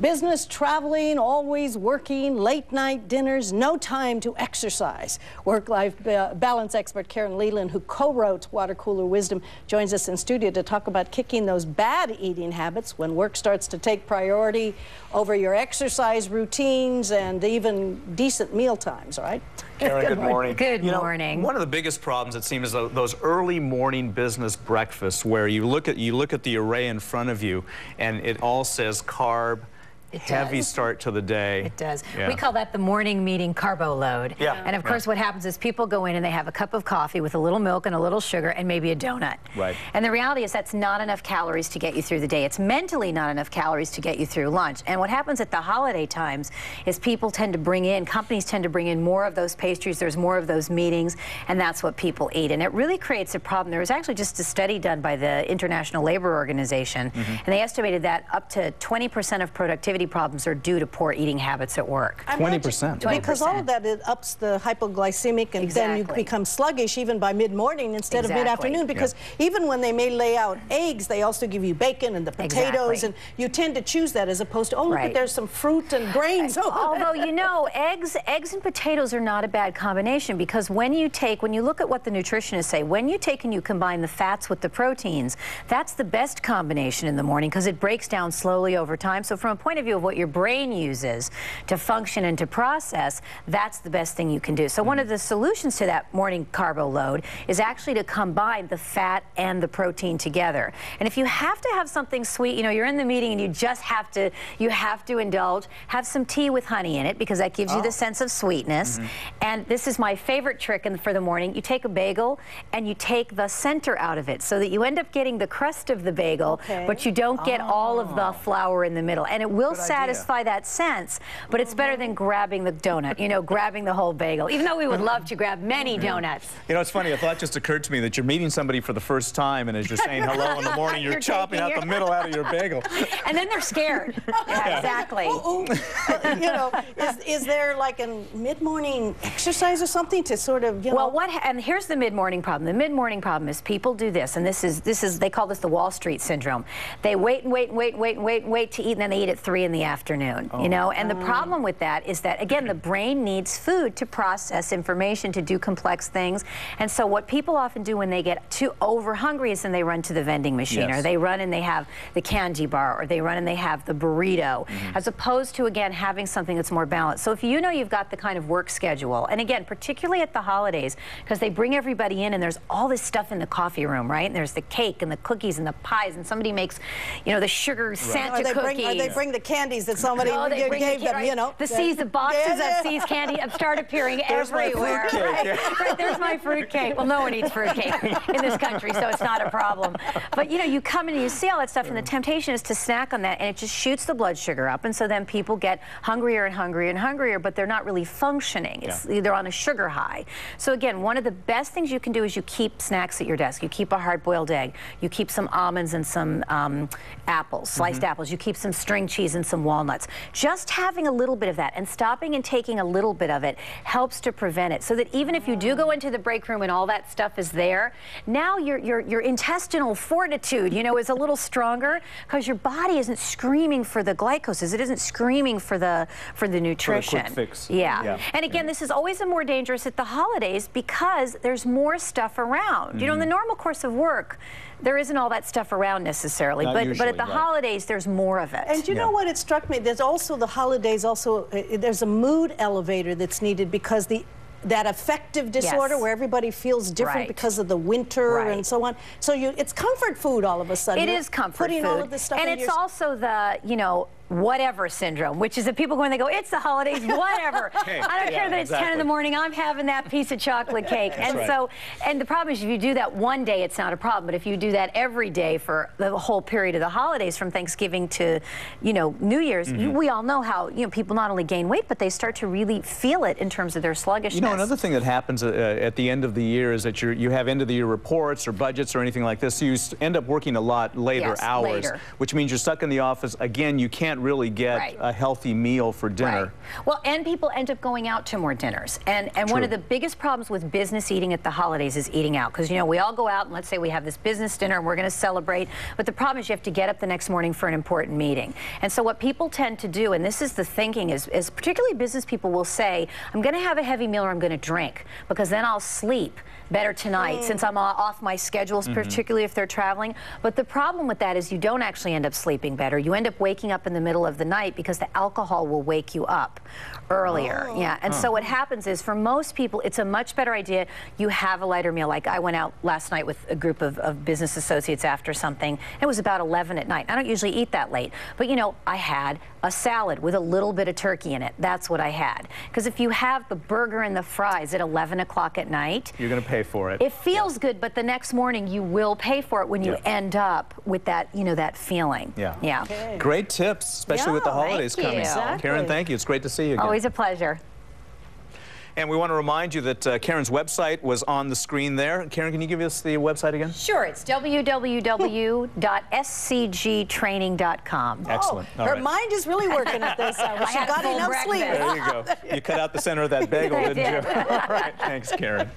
Business, traveling, always working, late night dinners, no time to exercise. Work-life balance expert Karen Leland, who co-wrote Water Cooler Wisdom, joins us in studio to talk about kicking those bad eating habits when work starts to take priority over your exercise routines and even decent meal times, right? Karen, good morning. Good morning. One of the biggest problems, it seems, is those early morning business breakfasts where you look at the array in front of you and it all says carb, heavy start to the day. It does. Yeah. We call that the morning meeting carbo load. Yeah. And of course what happens is people go in and they have a cup of coffee with a little milk and a little sugar and maybe a donut. Right. And the reality is that's not enough calories to get you through the day. It's mentally not enough calories to get you through lunch. And what happens at the holiday times is people tend to bring in, companies tend to bring in more of those pastries, there's more of those meetings, and that's what people eat. And it really creates a problem. There was actually just a study done by the International Labor Organization, and they estimated that up to 20% of productivity problems are due to poor eating habits at work. 20%. Because all of that, it ups the hypoglycemic, and then you become sluggish even by mid-morning instead of mid-afternoon, because even when they may lay out eggs, they also give you bacon and the potatoes, and you tend to choose that as opposed to, oh, look, there's some fruit and grains. Although, you know, eggs and potatoes are not a bad combination, because when you look at what the nutritionists say, when you take and you combine the fats with the proteins, that's the best combination in the morning because it breaks down slowly over time. So from a point of view of what your brain uses to function and to process, that's the best thing you can do. So one of the solutions to that morning carbo load is actually to combine the fat and the protein together. And if you have to have something sweet, you know, you're in the meeting and you just have to indulge, have some tea with honey in it because that gives you the sense of sweetness. And this is my favorite trick for the morning. You take a bagel and you take the center out of it so that you end up getting the crust of the bagel, but you don't get all of the flour in the middle. And it will satisfy that sense, but it's better than grabbing the donut, you know, grabbing the whole bagel, even though we would love to grab many donuts. You know, it's funny, a thought just occurred to me that you're meeting somebody for the first time, and as you're saying hello in the morning, you're chopping out the middle out of your bagel. And then they're scared. Yeah, exactly. You know, is there like a mid-morning exercise or something to sort of, you know? Well, and here's the mid-morning problem. The mid-morning problem is people do this, and this is they call this the Wall Street syndrome. They wait to eat, and then they eat at 3 in the afternoon, you know? And the problem with that is that, again, the brain needs food to process information, to do complex things. And so what people often do when they get too over-hungry is then they run to the vending machine, or they run and they have the candy bar, or they run and they have the burrito, as opposed to, again, having something that's more balanced. So if you know you've got the kind of work schedule, and again, particularly at the holidays, because they bring everybody in and there's all this stuff in the coffee room, right? And there's the cake and the cookies and the pies, and somebody makes, you know, the sugar Santa cookies. Or they bring the candies that somebody gave them, you know. The boxes of See's candy start appearing everywhere. Right, there's my fruitcake. Well, no one eats fruitcake in this country, so it's not a problem. But, you know, you come in and you see all that stuff, and the temptation is to snack on that, and it just shoots the blood sugar up, and so then people get hungrier and hungrier and hungrier, but they're not really functioning. They're on a sugar high. So again, one of the best things you can do is you keep snacks at your desk. You keep a hard-boiled egg. You keep some almonds and some apples, sliced apples. You keep some string cheese and some walnuts. Just having a little bit of that and stopping and taking a little bit of it helps to prevent it, so that even if you do go into the break room and all that stuff is there, now your intestinal fortitude, you know, is a little stronger because your body isn't screaming for the glycoses. It isn't screaming for the nutrition. For the quick fix. Yeah. And again, this is always more dangerous at the holidays because there's more stuff around. You know, in the normal course of work, there isn't all that stuff around necessarily, but at the holidays, there's more of it. And you know what, it struck me, there's also the holidays, there's a mood elevator that's needed because that affective disorder where everybody feels different because of the winter and so on. So it's comfort food all of a sudden. It is comfort food. All of this stuff, and it's also the, you know, whatever syndrome, which is that people go and they go, it's the holidays, whatever. I don't care that it's 10 in the morning, I'm having that piece of chocolate cake. And the problem is if you do that one day, it's not a problem. But if you do that every day for the whole period of the holidays, from Thanksgiving to, you know, New Year's, we all know how, you know, people not only gain weight, but they start to really feel it in terms of their sluggishness. You know, another thing that happens at the end of the year is that you have end of the year reports or budgets or anything like this, so you end up working a lot later hours, which means you're stuck in the office. Again, you can't can't really get a healthy meal for dinner. Well, and people end up going out to more dinners. And one of the biggest problems with business eating at the holidays is eating out. Because, you know, we all go out and let's say we have this business dinner and we're going to celebrate. But the problem is you have to get up the next morning for an important meeting. And so what people tend to do, and this is the thinking, is particularly business people will say, I'm going to have a heavy meal or I'm going to drink because then I'll sleep better tonight since I'm off my schedules, particularly if they're traveling. But the problem with that is you don't actually end up sleeping better. You end up waking up in the middle of the night because the alcohol will wake you up earlier. And so what happens is for most people, it's a much better idea. You have a lighter meal. Like I went out last night with a group of business associates after something. It was about 11 at night. I don't usually eat that late. But, you know, I had a salad with a little bit of turkey in it. That's what I had. Because if you have the burger and the fries at 11 o'clock at night, you're going to pay for it. It feels good, but the next morning you will pay for it when you end up with that, you know, that feeling. Okay. Great tips, especially with the holidays coming. Exactly. Karen, thank you. It's great to see you again. Always a pleasure. And we want to remind you that Karen's website was on the screen there. Karen, can you give us the website again? Sure, it's www.scgtraining.com. Excellent. Her mind is really working at this hour. She got enough sleep. There you go. You cut out the center of that bagel, didn't you? All right, thanks, Karen.